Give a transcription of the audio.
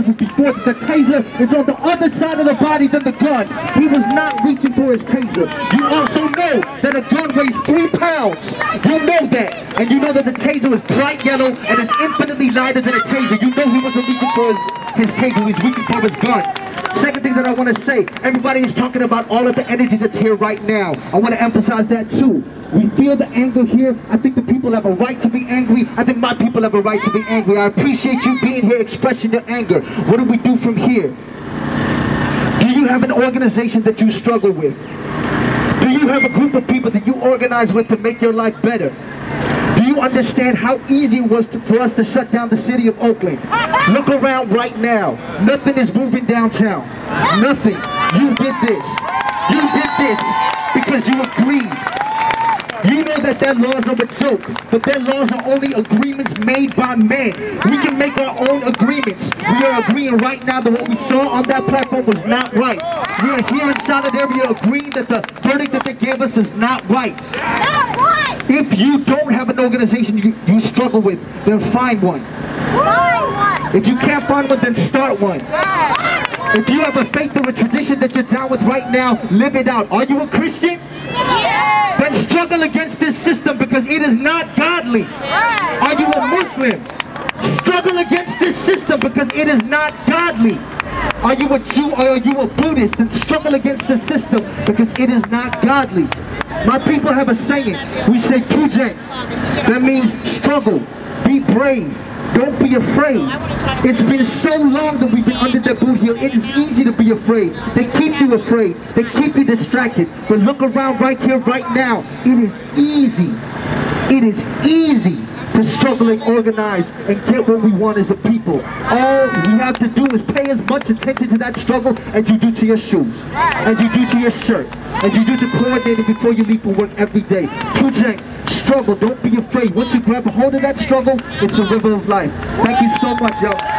before the taser is on the other side of the body than the gun. He was not reaching for his taser. You also know that a gun weighs 3 pounds. You know that. And you know that the taser is bright yellow and is infinitely lighter than a taser. You know he wasn't reaching for his taser, he was reaching for his gun. Second thing that I want to say, everybody is talking about all of the energy that's here right now. I want to emphasize that too. We feel the anger here. I think the people have a right to be angry. I think my people have a right to be angry. I appreciate you being here expressing your anger. What do we do from here? Do you have an organization that you struggle with? Do you have a group of people that you organize with to make your life better? Do you understand how easy it was for us to shut down the city of Oakland? Look around right now. Nothing is moving downtown. Nothing. You did this. You did this because you agreed. You know that their laws are a joke, but their laws are only agreements made by men. We can make our own agreements. We are agreeing right now that what we saw on that platform was not right. We are here in Solidarity agreeing that the verdict that they gave us is not right. If you don't have an organization you struggle with, then find one. If you can't find one, then start one. If you have a faith or a tradition that you're down with right now, live it out. Are you a Christian? Yes. Then struggle against this system because it is not godly. Yes. Are you a Muslim? Struggle against this system because it is not godly. Are you a Jew or are you a Buddhist? Then struggle against the system because it is not godly. My people have a saying. We say Pujang. That means struggle. Be brave. Don't be afraid. It's been so long that we've been under the boot heel. It is easy to be afraid. They keep you afraid. They keep you distracted. But look around right here, right now. It is easy. It is easy to struggle and organize and get what we want as a people. All we have to do is pay as much attention to that struggle as you do to your shoes, as you do to your shirt, as you do to coordinating before you leave for work every day. Pujang, struggle, don't be afraid. Once you grab a hold of that struggle, it's a river of life. Thank you so much, y'all.